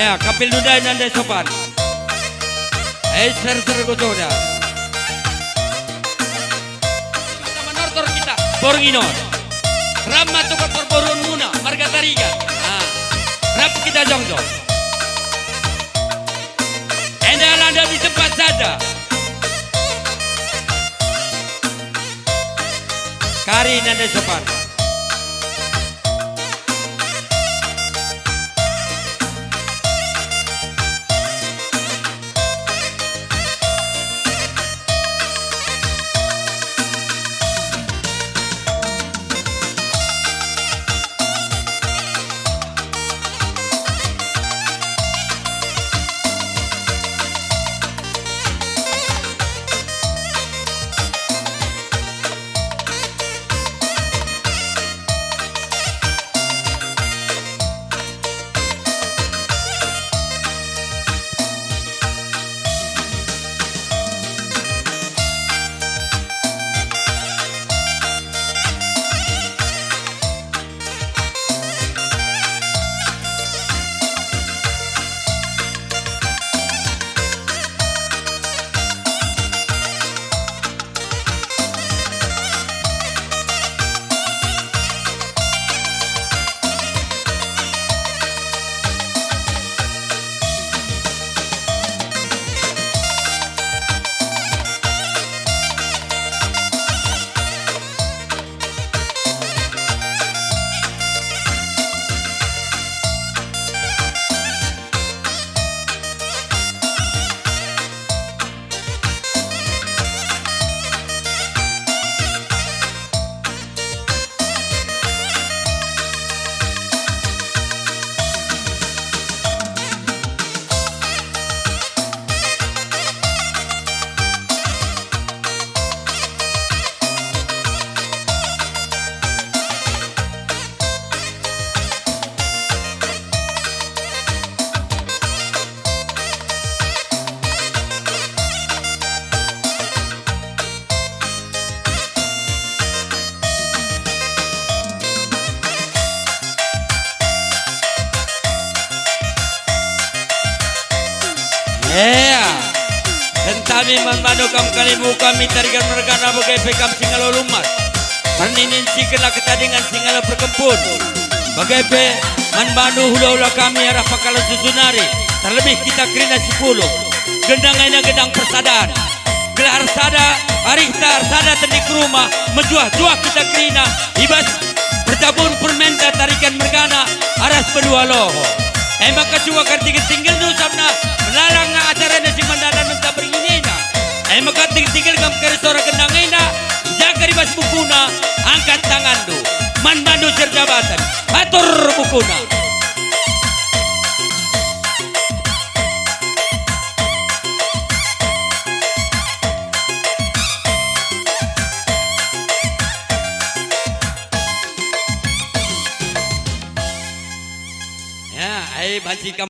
Ya, kapil nundai nandai sopan. Ser gojoda. Kita menortor kita. Bornginon. Ramma tu korporun muna. Marga tariga. Rap kita jongjong. Anda di tempat saja. Kari nandai sopan. Tentami manmano kam kalimu kami tarikan mergana bagai pekam singalo lumas. Paninin sikela ketadingan singala perkempun. Bagai pe manmano hula-hula kami arah pakalan susunari. Terlebih kita kerina 10. Gendang aina gendang persadaan. Gelar sada, arihta arsada tendik rumah. Menjuah-juah kita kerina. Ibas bertabun permenta tarikan mergana aras berdua loho. Emang kacua tinggal nu sabna melarang na acara nasi mandalan mentah beringinina. Emang tinggal kam keresora kendangina. Jaga di bas bukuna. Angkat tangan tu. Manbandu serjabatan. Atur bukuna. Ya, banci kam